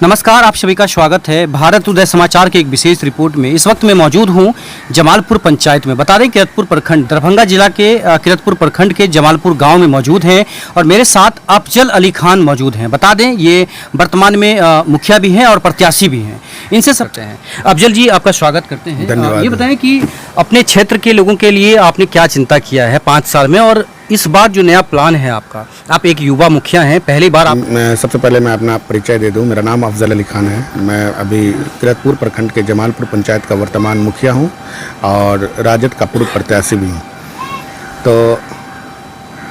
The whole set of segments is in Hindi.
नमस्कार, आप सभी का स्वागत है भारत उदय समाचार के एक विशेष रिपोर्ट में। इस वक्त मैं मौजूद हूं जमालपुर पंचायत में। बता दें किरतपुर प्रखंड दरभंगा जिला के किरतपुर प्रखंड के जमालपुर गांव में मौजूद हैं और मेरे साथ अफजल अली खान मौजूद हैं। बता दें ये वर्तमान में मुखिया भी हैं और प्रत्याशी भी हैं। इनसे सकते हैं। अफजल जी, आपका स्वागत करते हैं। धन्यवाद। ये बताएं कि अपने क्षेत्र के लोगों के लिए आपने क्या चिंता किया है 5 साल में, और इस बार जो नया प्लान है आपका। आप एक युवा मुखिया हैं, पहली बार आप। सबसे पहले मैं अपना परिचय दे दूं। मेरा नाम अफजल अली खान है। मैं अभी किरतपुर प्रखंड के जमालपुर पंचायत का वर्तमान मुखिया हूं और राजद का पूर्व प्रत्याशी भी हूं। तो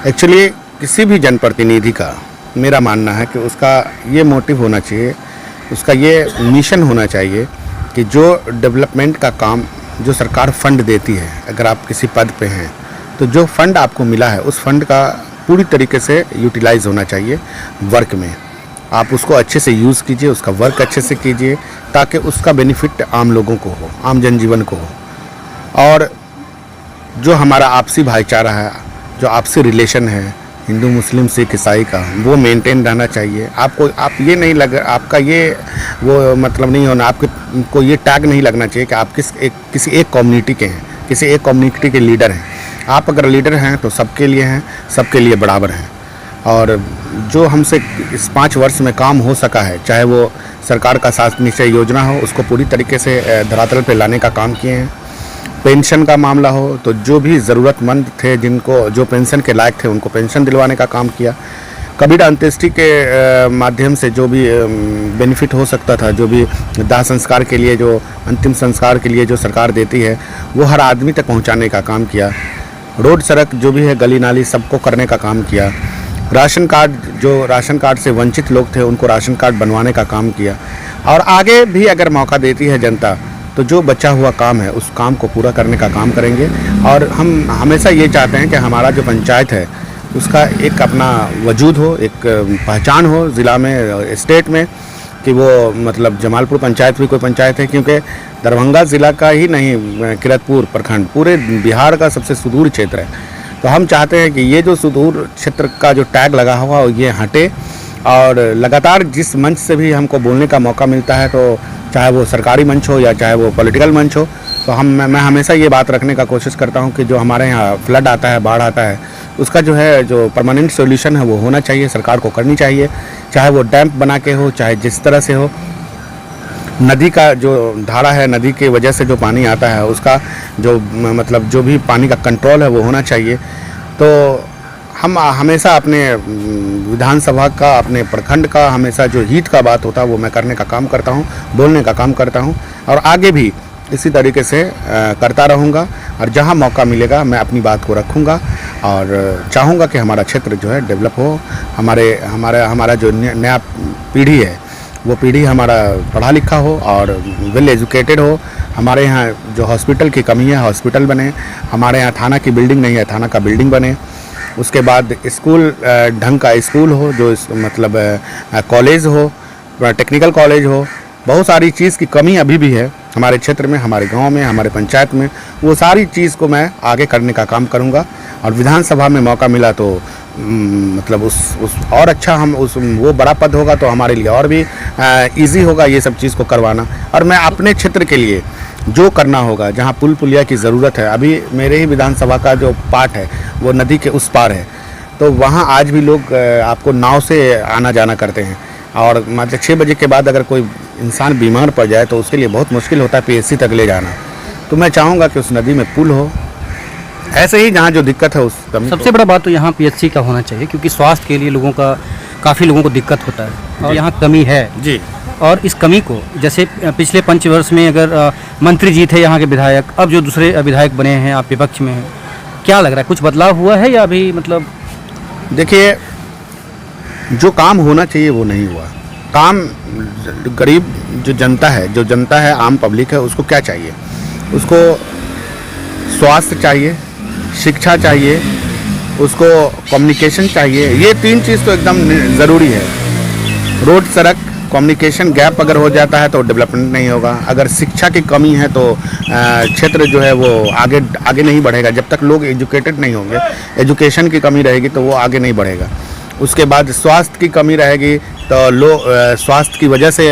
एक्चुअली किसी भी जनप्रतिनिधि का मेरा मानना है कि उसका ये मोटिव होना चाहिए, उसका ये मिशन होना चाहिए कि जो डेवलपमेंट का काम जो सरकार फंड देती है, अगर आप किसी पद पे हैं तो जो फंड आपको मिला है उस फंड का पूरी तरीके से यूटिलाइज होना चाहिए वर्क में। आप उसको अच्छे से यूज़ कीजिए, उसका वर्क अच्छे से कीजिए ताकि उसका बेनिफिट आम लोगों को हो, आम जनजीवन को हो। और जो हमारा आपसी भाईचारा है, जो आपसी रिलेशन है हिंदू मुस्लिम सिख ईसाई का, वो मेंटेन रहना चाहिए। आप ये नहीं लग, आपका ये वो मतलब नहीं होना, आपको ये टैग नहीं लगना चाहिए कि आप किसी एक कम्युनिटी के हैं, किसी एक कम्युनिटी के लीडर हैं। आप अगर लीडर हैं तो सबके लिए हैं, सबके लिए बराबर हैं। और जो हमसे इस 5 वर्ष में काम हो सका है, चाहे वो सरकार का 7 निश्चय योजना हो, उसको पूरी तरीके से धरातल पे लाने का काम किए हैं। पेंशन का मामला हो तो जो भी ज़रूरतमंद थे, जिनको जो पेंशन के लायक थे, उनको पेंशन दिलवाने का काम किया। कबीर अंत्येष्टि के माध्यम से जो भी बेनिफिट हो सकता था, जो भी दाह संस्कार के लिए, जो अंतिम संस्कार के लिए जो सरकार देती है, वो हर आदमी तक पहुंचाने का काम किया। रोड सड़क जो भी है, गली नाली, सबको करने का काम किया। राशन कार्ड, जो राशन कार्ड से वंचित लोग थे उनको राशन कार्ड बनवाने का काम किया। और आगे भी अगर मौका देती है जनता तो जो बचा हुआ काम है उस काम को पूरा करने का काम करेंगे। और हम हमेशा ये चाहते हैं कि हमारा जो पंचायत है उसका एक अपना वजूद हो, एक पहचान हो ज़िला में, स्टेट में, कि वो मतलब जमालपुर पंचायत भी कोई पंचायत है। क्योंकि दरभंगा ज़िला का ही नहीं, किरतपुर प्रखंड पूरे बिहार का सबसे सुदूर क्षेत्र है। तो हम चाहते हैं कि ये जो सुदूर क्षेत्र का जो टैग लगा हुआ हो ये हटे। और लगातार जिस मंच से भी हमको बोलने का मौका मिलता है, तो चाहे वो सरकारी मंच हो या चाहे वो पॉलिटिकल मंच हो, तो मैं हमेशा ये बात रखने का कोशिश करता हूँ कि जो हमारे यहाँ फ्लड आता है, बाढ़ आता है, उसका जो है जो परमानेंट सॉल्यूशन है वो होना चाहिए, सरकार को करनी चाहिए। चाहे वो डैम बना के हो, चाहे जिस तरह से हो। नदी का जो धारा है, नदी की वजह से जो पानी आता है उसका जो मतलब जो भी पानी का कंट्रोल है वो होना चाहिए। तो हम हमेशा अपने विधानसभा का, अपने प्रखंड का हमेशा जो हित का बात होता है वो मैं करने का काम करता हूँ, बोलने का काम करता हूँ और आगे भी इसी तरीके से करता रहूँगा। और जहाँ मौका मिलेगा मैं अपनी बात को रखूँगा और चाहूँगा कि हमारा क्षेत्र जो है डेवलप हो। हमारा जो नया पीढ़ी है वो पीढ़ी हमारा पढ़ा लिखा हो और वेल एजुकेटेड हो। हमारे यहाँ जो हॉस्पिटल की कमी है हॉस्पिटल बने, हमारे यहाँ थाना की बिल्डिंग नहीं है, थाना का बिल्डिंग बने। उसके बाद स्कूल, ढंग का स्कूल हो, जो मतलब कॉलेज हो, टेक्निकल कॉलेज हो। बहुत सारी चीज़ की कमी अभी भी है हमारे क्षेत्र में, हमारे गांव में, हमारे पंचायत में। वो सारी चीज़ को मैं आगे करने का काम करूंगा। और विधानसभा में मौका मिला तो मतलब उस और अच्छा हम वो बड़ा पद होगा तो हमारे लिए और भी इजी होगा ये सब चीज़ को करवाना। और मैं अपने क्षेत्र के लिए जो करना होगा, जहाँ पुल पुलिया की ज़रूरत है, अभी मेरे ही विधानसभा का जो पार्ट है वो नदी के उस पार है, तो वहाँ आज भी लोग आपको नाव से आना जाना करते हैं। और मतलब 6 बजे के बाद अगर कोई इंसान बीमार पड़ जाए तो उसके लिए बहुत मुश्किल होता है पीएचसी तक ले जाना। तो मैं चाहूँगा कि उस नदी में पुल हो। ऐसे ही जहाँ जो दिक्कत है उस कमी, सबसे बड़ा बात तो यहाँ पीएचसी का होना चाहिए, क्योंकि स्वास्थ्य के लिए लोगों का काफ़ी लोगों को दिक्कत होता है और यहाँ कमी है जी। और इस कमी को, जैसे पिछले पंचवर्ष में अगर मंत्री जी थे यहाँ के विधायक, अब जो दूसरे विधायक बने हैं, आप विपक्ष में हैं, क्या लग रहा है कुछ बदलाव हुआ है या अभी मतलब? देखिए, जो काम होना चाहिए वो नहीं हुआ। काम गरीब जो जनता है, आम पब्लिक है, उसको क्या चाहिए? उसको स्वास्थ्य चाहिए, शिक्षा चाहिए, उसको कम्युनिकेशन चाहिए। ये 3 चीज़ तो एकदम ज़रूरी है। रोड सड़क कम्युनिकेशन गैप अगर हो जाता है तो डेवलपमेंट नहीं होगा। अगर शिक्षा की कमी है तो क्षेत्र जो है वो आगे नहीं बढ़ेगा। जब तक लोग एजुकेटेड नहीं होंगे, एजुकेशन की कमी रहेगी तो वो आगे नहीं बढ़ेगा। उसके बाद स्वास्थ्य की कमी रहेगी, तो स्वास्थ्य की वजह से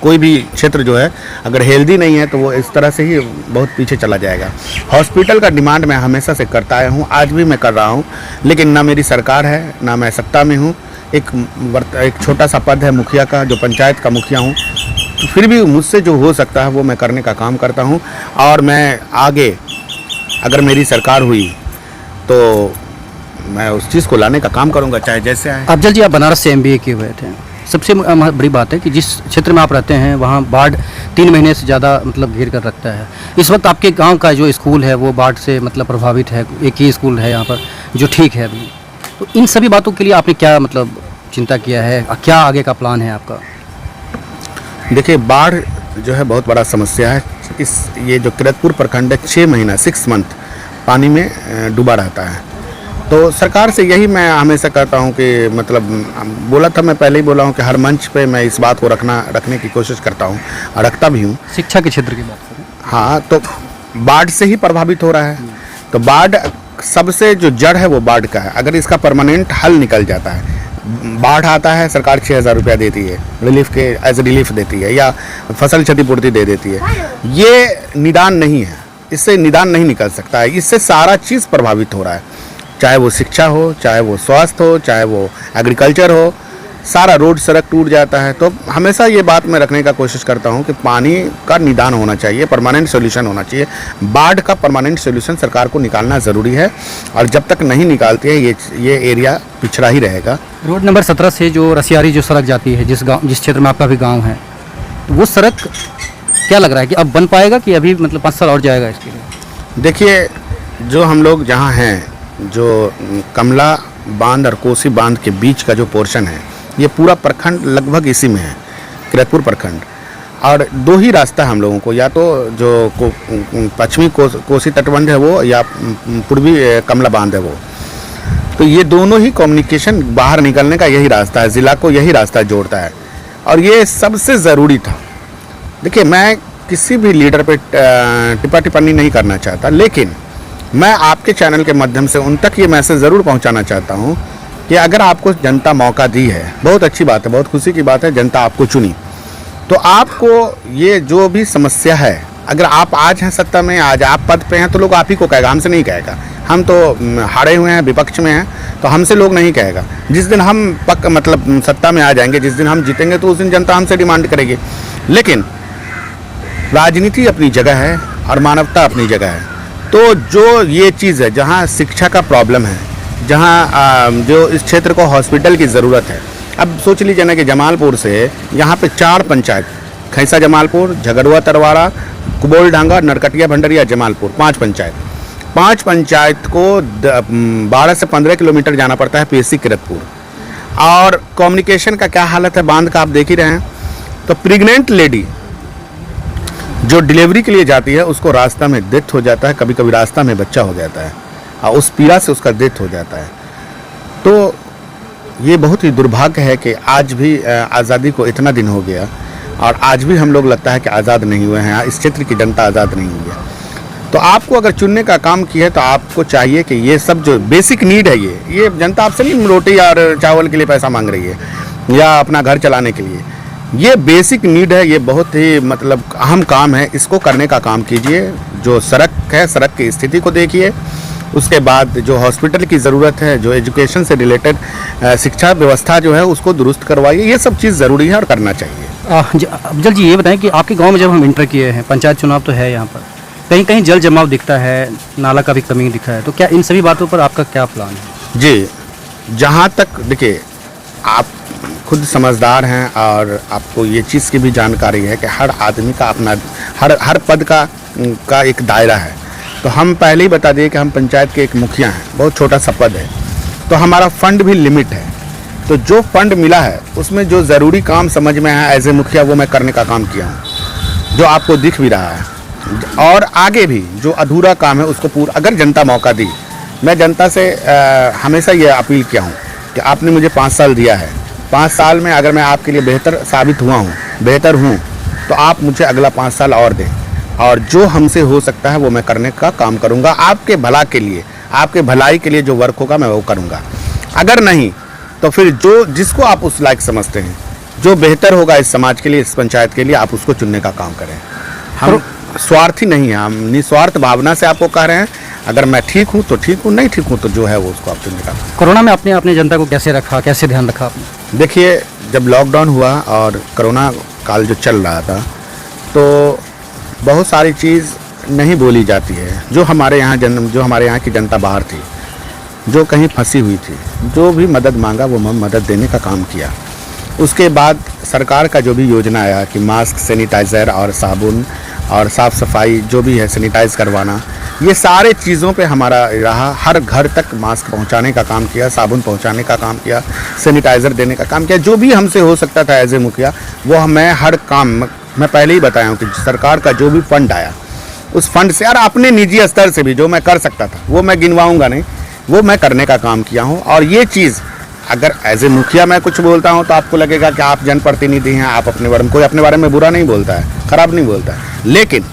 कोई भी क्षेत्र जो है अगर हेल्दी नहीं है तो वो इस तरह से ही बहुत पीछे चला जाएगा। हॉस्पिटल का डिमांड मैं हमेशा से करता आया हूँ, आज भी मैं कर रहा हूँ, लेकिन ना मेरी सरकार है ना मैं सत्ता में हूँ। एक छोटा सा पद है मुखिया का, जो पंचायत का मुखिया हूँ, तो फिर भी मुझसे जो हो सकता है वो मैं करने का काम करता हूँ। और मैं आगे अगर मेरी सरकार हुई तो मैं उस चीज़ को लाने का काम करूँगा, चाहे जैसे आए। अफजल जी, आप बनारस से MBA किए हुए थे। सबसे बड़ी बात है कि जिस क्षेत्र में आप रहते हैं वहाँ बाढ़ 3 महीने से ज़्यादा मतलब घेर कर रखता है। इस वक्त आपके गांव का जो स्कूल है वो बाढ़ से मतलब प्रभावित है, एक ही स्कूल है यहाँ पर जो ठीक है अभी। तो इन सभी बातों के लिए आपने क्या मतलब चिंता किया है, क्या आगे का प्लान है आपका? देखिए, बाढ़ जो है बहुत बड़ा समस्या है। ये जो किरतपुर प्रखंड है 6 महीना 6 मंथ पानी में डूबा रहता है। तो सरकार से यही मैं हमेशा कहता हूँ कि मतलब बोला था, मैं पहले ही बोला हूँ कि हर मंच पे मैं इस बात को रखने की कोशिश करता हूँ और रखता भी हूँ। शिक्षा के क्षेत्र की बात करें, हाँ, तो बाढ़ से ही प्रभावित हो रहा है। तो बाढ़ सबसे जो जड़ है वो बाढ़ का है। अगर इसका परमानेंट हल निकल जाता है, बाढ़ आता है सरकार 6,000 रुपया देती है रिलीफ के, एज रिलीफ देती है या फसल क्षतिपूर्ति दे देती है। ये निदान नहीं है, इससे निदान नहीं निकल सकता है। इससे सारा चीज़ प्रभावित हो रहा है, चाहे वो शिक्षा हो, चाहे वो स्वास्थ्य हो, चाहे वो एग्रीकल्चर हो, सारा रोड सड़क टूट जाता है। तो हमेशा ये बात मैं रखने का कोशिश करता हूँ कि पानी का निदान होना चाहिए, परमानेंट सॉल्यूशन होना चाहिए। बाढ़ का परमानेंट सॉल्यूशन सरकार को निकालना ज़रूरी है, और जब तक नहीं निकालती है ये एरिया पिछड़ा ही रहेगा। रोड नंबर 17 से जो रसियारी जो सड़क जाती है, जिस क्षेत्र में आपका भी गाँव है, तो वो सड़क क्या लग रहा है कि अब बन पाएगा कि अभी मतलब 5 साल और जाएगा इसके लिए? देखिए, जो हम लोग जहाँ हैं, जो कमला बांध और कोसी बांध के बीच का जो पोर्शन है, ये पूरा प्रखंड लगभग इसी में है, किरतपुर प्रखंड। और 2 ही रास्ता है हम लोगों को, या तो जो पश्चिमी कोसी तटबंध है वो, या पूर्वी कमला बांध है वो। तो ये दोनों ही कम्युनिकेशन बाहर निकलने का यही रास्ता है, ज़िला को यही रास्ता जोड़ता है, और ये सबसे ज़रूरी था। देखिए, मैं किसी भी लीडर पे टिप्पा टिप्पणी नहीं करना चाहता, लेकिन मैं आपके चैनल के माध्यम से उन तक ये मैसेज ज़रूर पहुंचाना चाहता हूं कि अगर आपको जनता मौका दी है, बहुत अच्छी बात है, बहुत खुशी की बात है, जनता आपको चुनी, तो आपको ये जो भी समस्या है, अगर आप आज हैं सत्ता में, आज आप पद पे हैं, तो लोग आप ही को कहेगा, हमसे नहीं कहेगा। हम तो हारे हुए हैं, विपक्ष में हैं, तो हमसे लोग नहीं कहेगा। जिस दिन हम मतलब सत्ता में आ जाएंगे, जिस दिन हम जीतेंगे, तो उस दिन जनता हमसे डिमांड करेगी। लेकिन राजनीति अपनी जगह है और मानवता अपनी जगह है। तो जो ये चीज़ है, जहाँ शिक्षा का प्रॉब्लम है, जहाँ जो इस क्षेत्र को हॉस्पिटल की ज़रूरत है, अब सोच लीजिए ना कि जमालपुर से यहाँ पे 4 पंचायत, खैसा जमालपुर, झगड़ुआ तरवाड़ा, कुबोल ढांगा, नरकटिया भंडरिया जमालपुर, 5 पंचायत। 5 पंचायत को 12 से 15 किलोमीटर जाना पड़ता है PSC किरतपुर। और कम्युनिकेशन का क्या हालत है बांध का, आप देख ही रहे हैं। तो प्रेग्नेंट लेडी जो डिलीवरी के लिए जाती है, उसको रास्ता में डेथ हो जाता है, कभी कभी रास्ता में बच्चा हो जाता है, और उस पीड़ा से उसका डेथ हो जाता है। तो ये बहुत ही दुर्भाग्य है कि आज भी आज़ादी को इतना दिन हो गया, और आज भी हम लोग लगता है कि आज़ाद नहीं हुए हैं, इस क्षेत्र की जनता आज़ाद नहीं हुई है। तो आपको अगर चुनने का काम किया है, तो आपको चाहिए कि ये सब जो बेसिक नीड है, ये जनता आपसे नहीं रोटी और चावल के लिए पैसा मांग रही है या अपना घर चलाने के लिए। ये बेसिक नीड है, ये बहुत ही मतलब अहम काम है, इसको करने का काम कीजिए। जो सड़क है, सड़क की स्थिति को देखिए, उसके बाद जो हॉस्पिटल की ज़रूरत है, जो एजुकेशन से रिलेटेड शिक्षा व्यवस्था जो है उसको दुरुस्त करवाइए। ये सब चीज़ ज़रूरी है और करना चाहिए। अफजल जी, ये बताएं कि आपके गांव में जब हम इंटर किए हैं, पंचायत चुनाव तो है यहाँ पर, कहीं कहीं जल जमाव दिखता है, नाला का भी कमी दिखा है, तो क्या इन सभी बातों पर आपका क्या प्लान है? जी, जहाँ तक देखिए, आप खुद समझदार हैं और आपको ये चीज़ की भी जानकारी है कि हर आदमी का अपना हर पद का एक दायरा है। तो हम पहले ही बता दिए कि हम पंचायत के एक मुखिया हैं, बहुत छोटा सा पद है, तो हमारा फंड भी लिमिट है। तो जो फंड मिला है उसमें जो ज़रूरी काम समझ में आया एज ए मुखिया, वो मैं करने का काम किया हूँ, जो आपको दिख भी रहा है। और आगे भी जो अधूरा काम है उसको पूरा, अगर जनता मौका दी, मैं जनता से हमेशा ये अपील किया हूँ कि आपने मुझे 5 साल दिया है, 5 साल में अगर मैं आपके लिए बेहतर साबित हुआ हूँ, बेहतर हूँ, तो आप मुझे अगला 5 साल और दें, और जो हमसे हो सकता है वो मैं करने का काम करूँगा। आपके भला के लिए, आपके भलाई के लिए जो वर्क होगा मैं वो करूँगा। अगर नहीं तो फिर जो जिसको आप उस लायक समझते हैं, जो बेहतर होगा इस समाज के लिए, इस पंचायत के लिए, आप उसको चुनने का काम करें। हम स्वार्थी नहीं है, हम निस्वार्थ भावना से आपको कह रहे हैं। अगर मैं ठीक हूँ तो ठीक हूँ, नहीं ठीक हूँ तो जो है वो उसको आप चुनने का। कोरोना में आपने अपने जनता को कैसे रखा, कैसे ध्यान रखा आपने? देखिए, जब लॉकडाउन हुआ और कोरोना काल जो चल रहा था, तो बहुत सारी चीज़ नहीं बोली जाती है। जो हमारे यहाँ की जनता बाहर थी, जो कहीं फंसी हुई थी, जो भी मदद मांगा वो मदद देने का काम किया। उसके बाद सरकार का जो भी योजना आया कि मास्क, सैनिटाइज़र और साबुन और साफ़ सफाई जो भी है, सैनिटाइज़ करवाना, ये सारे चीज़ों पे हमारा रहा। हर घर तक मास्क पहुंचाने का काम किया, साबुन पहुंचाने का काम किया, सैनिटाइज़र देने का काम किया। जो भी हमसे हो सकता था एज ए मुखिया, वो मैं हर काम, मैं पहले ही बताया हूँ कि सरकार का जो भी फंड आया, उस फंड से और अपने निजी स्तर से भी जो मैं कर सकता था, वो मैं गिनवाऊँगा नहीं, वो मैं करने का काम किया हूँ। और ये चीज़ अगर एज ए मुखिया मैं कुछ बोलता हूँ तो आपको लगेगा कि आप जनप्रतिनिधि हैं, आप अपने बारे में, कोई अपने बारे में बुरा नहीं बोलता है, खराब नहीं बोलता है। लेकिन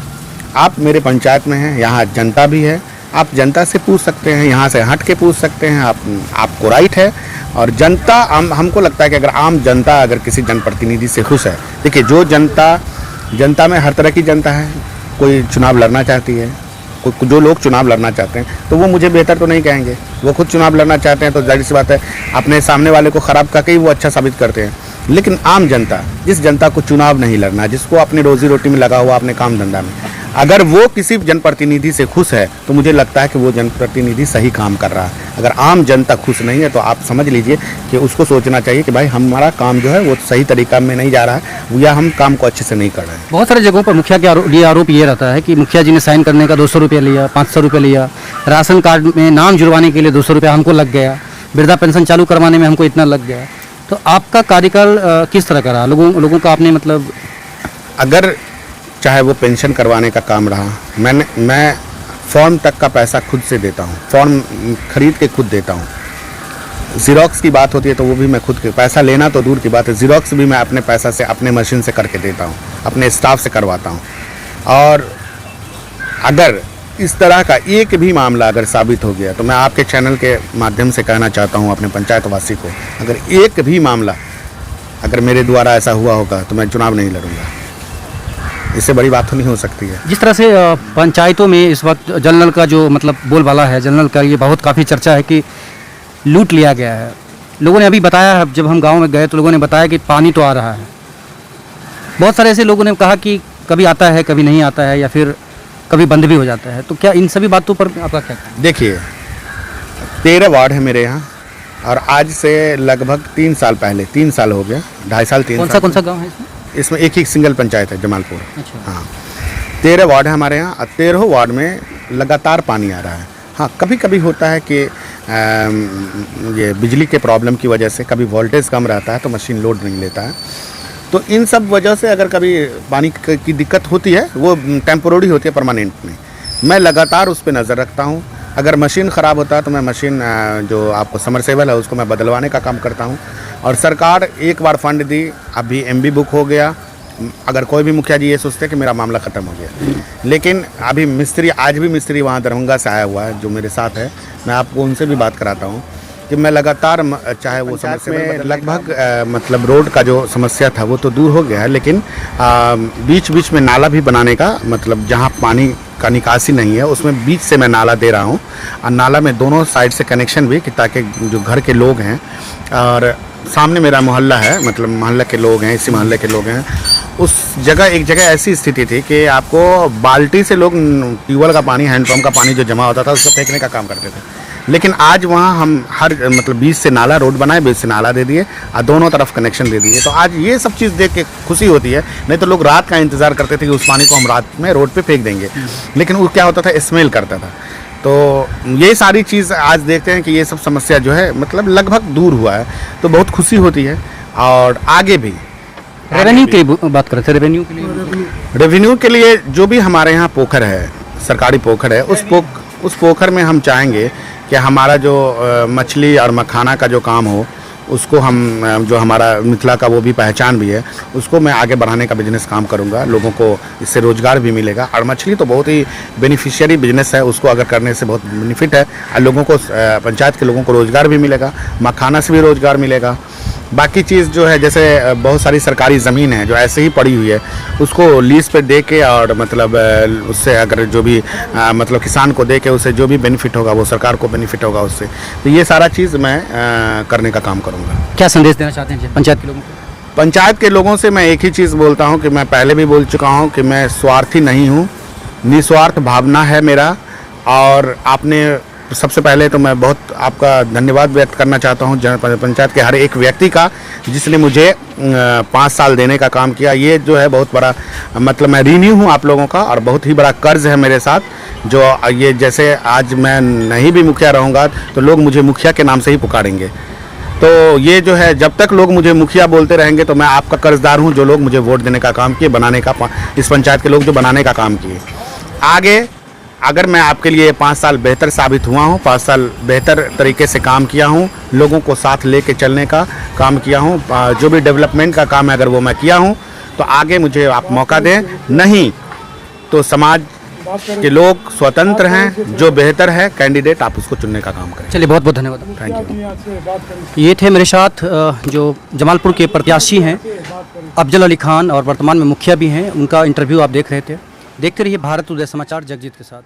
आप मेरे पंचायत में हैं, यहाँ जनता भी है, आप जनता से पूछ सकते हैं, यहाँ से हट के पूछ सकते हैं, आपको राइट है। और जनता, हमको लगता है कि अगर आम जनता अगर किसी जनप्रतिनिधि से खुश है, देखिए जो जनता में हर तरह की जनता है। कोई चुनाव लड़ना चाहती है, जो लोग चुनाव लड़ना चाहते हैं तो वो मुझे बेहतर तो नहीं कहेंगे, वो खुद चुनाव लड़ना चाहते हैं तो जाहिर सी बात है अपने सामने वाले को ख़राब करके ही वो अच्छा साबित करते हैं। लेकिन आम जनता, जिस जनता को चुनाव नहीं लड़ना, जिसको अपनी रोजी रोटी में लगा हुआ, अपने काम धंधा में, अगर वो किसी जनप्रतिनिधि से खुश है तो मुझे लगता है कि वो जनप्रतिनिधि सही काम कर रहा है। अगर आम जनता खुश नहीं है तो आप समझ लीजिए कि उसको सोचना चाहिए कि भाई हमारा काम जो है वो सही तरीका में नहीं जा रहा है, या हम काम को अच्छे से नहीं कर रहे हैं। बहुत सारे जगहों पर मुखिया के लिए आरोप ये रहता है कि मुखिया जी ने साइन करने का 200 रुपया लिया, 500 रुपया लिया, राशन कार्ड में नाम जुड़वाने के लिए 200 रुपया हमको लग गया, वृद्धा पेंशन चालू करवाने में हमको इतना लग गया। तो आपका कार्यकाल किस तरह का रहा? लोगों का आपने मतलब, अगर चाहे वो पेंशन करवाने का काम रहा, मैं फॉर्म तक का पैसा खुद से देता हूँ, फॉर्म खरीद के खुद देता हूँ। ज़ीरोक्स की बात होती है तो वो भी मैं खुद के, पैसा लेना तो दूर की बात है, ज़ीरोक्स भी मैं अपने पैसा से, अपने मशीन से करके देता हूँ, अपने स्टाफ से करवाता हूँ। और अगर इस तरह का एक भी मामला अगर साबित हो गया तो मैं आपके चैनल के माध्यम से कहना चाहता हूँ अपने पंचायतवासी को, अगर एक भी मामला अगर मेरे द्वारा ऐसा हुआ होगा तो मैं चुनाव नहीं लड़ूंगा। इससे बड़ी बात तो नहीं हो सकती है। जिस तरह से पंचायतों में इस वक्त जल नल का जो मतलब बोलबाला है, जल नल का ये बहुत काफ़ी चर्चा है कि लूट लिया गया है। लोगों ने अभी बताया है, जब हम गांव में गए तो लोगों ने बताया कि पानी तो आ रहा है। बहुत सारे ऐसे लोगों ने कहा कि कभी आता है, कभी नहीं आता है, या फिर कभी बंद भी हो जाता है। तो क्या इन सभी बातों पर आपका क्या कहना है? देखिए, 13 वार्ड है मेरे यहाँ, और आज से लगभग 3 साल पहले, 3 साल हो गया, 2.5 साल 3 साल। कौन सा गाँव है इसमें? इसमें एक ही सिंगल पंचायत है, जमालपुर। अच्छा। हाँ, 13 वार्ड है हमारे यहाँ, और 13 वार्ड में लगातार पानी आ रहा है। हाँ, कभी कभी होता है कि ये बिजली के प्रॉब्लम की वजह से कभी वोल्टेज कम रहता है तो मशीन लोड नहीं लेता है। तो इन सब वजह से अगर कभी पानी की दिक्कत होती है, वो टेम्पोररी होती है, परमानेंट नहीं। मैं लगातार उस पर नज़र रखता हूँ। अगर मशीन ख़राब होता है तो मैं मशीन जो आपको समरसेबल है उसको मैं बदलवाने का काम करता हूँ। और सरकार एक बार फंड दी, अभी MB बुक हो गया। अगर कोई भी मुखिया जी ये सोचते हैं कि मेरा मामला ख़त्म हो गया, लेकिन अभी मिस्त्री, आज भी मिस्त्री वहाँ दरभंगा से आया हुआ है जो मेरे साथ है, मैं आपको उनसे भी बात कराता हूँ कि मैं लगातार, चाहे वो समस्या में लगभग मतलब रोड का जो समस्या था वो तो दूर हो गया है, लेकिन बीच बीच में नाला भी बनाने का, मतलब जहाँ पानी का निकासी नहीं है उसमें बीच से मैं नाला दे रहा हूँ, और नाला में दोनों साइड से कनेक्शन भी, कि ताकि जो घर के लोग हैं और सामने मेरा मोहल्ला है, मतलब मोहल्ले के लोग हैं, इसी मोहल्ले के लोग हैं, उस जगह एक जगह ऐसी स्थिति थी कि आपको बाल्टी से लोग ट्यूबवेल का पानी, हैंडपम्प का पानी जो जमा होता था उसको फेंकने का काम करते थे। लेकिन आज वहाँ हम हर मतलब बीच से नाला रोड बनाए, बीच से नाला दे दिए और दोनों तरफ कनेक्शन दे दिए। तो आज ये सब चीज़ देख के खुशी होती है। नहीं तो लोग रात का इंतज़ार करते थे कि उस पानी को हम रात में रोड पे फेंक देंगे, लेकिन वो क्या होता था, स्मेल करता था। तो ये सारी चीज़ आज देखते हैं कि ये सब समस्या जो है मतलब लगभग दूर हुआ है, तो बहुत खुशी होती है। और आगे भी रेवेन्यू की बात करते हैं, रेवेन्यू के लिए जो भी हमारे यहाँ पोखर है, सरकारी पोखर है, उस पोखर में हम चाहेंगे कि हमारा जो मछली और मखाना का जो काम हो उसको हम जो हमारा मिथिला का वो भी पहचान भी है, उसको मैं आगे बढ़ाने का बिजनेस काम करूँगा। लोगों को इससे रोज़गार भी मिलेगा और मछली तो बहुत ही बेनिफिशियरी बिजनेस है, उसको अगर करने से बहुत बेनिफिट है और लोगों को पंचायत के लोगों को रोज़गार भी मिलेगा, मखाना से भी रोज़गार मिलेगा। बाकी चीज़ जो है जैसे बहुत सारी सरकारी ज़मीन है जो ऐसे ही पड़ी हुई है, उसको लीज़ पे दे के और मतलब उससे अगर जो भी मतलब किसान को दे के उससे जो भी बेनिफिट होगा वो सरकार को बेनिफिट होगा उससे। तो ये सारा चीज़ मैं करने का काम करूँगा। क्या संदेश देना चाहते हैं पंचायत के लोगों को? पंचायत के लोगों से मैं एक ही चीज़ बोलता हूँ कि मैं पहले भी बोल चुका हूँ कि मैं स्वार्थी नहीं हूँ, निस्वार्थ भावना है मेरा। और आपने सबसे पहले तो मैं बहुत आपका धन्यवाद व्यक्त करना चाहता हूँ पंचायत के हर एक व्यक्ति का जिसने मुझे 5 साल देने का काम किया। ये जो है बहुत बड़ा मतलब मैं ऋणी हूँ आप लोगों का और बहुत ही बड़ा कर्ज है मेरे साथ। जो ये जैसे आज मैं नहीं भी मुखिया रहूँगा तो लोग मुझे मुखिया के नाम से ही पुकारेंगे। तो ये जो है जब तक लोग मुझे मुखिया बोलते रहेंगे तो मैं आपका कर्जदार हूँ, जो लोग मुझे वोट देने का काम किए, बनाने का, इस पंचायत के लोग जो बनाने का काम किए। आगे अगर मैं आपके लिए 5 साल बेहतर साबित हुआ हूँ, 5 साल बेहतर तरीके से काम किया हूँ, लोगों को साथ लेके चलने का काम किया हूँ, जो भी डेवलपमेंट का काम है अगर वो मैं किया हूँ तो आगे मुझे आप मौका दें। नहीं तो समाज के लोग स्वतंत्र हैं, जो बेहतर है कैंडिडेट आप उसको चुनने का काम करें। चलिए, बहुत बहुत धन्यवाद। Thank you. ये थे मेरे साथ जो जमालपुर के प्रत्याशी हैं अफजल अली खान और वर्तमान में मुखिया भी हैं, उनका इंटरव्यू आप देख रहे थे। देखते रहिए भारत उदय समाचार जगजीत के साथ।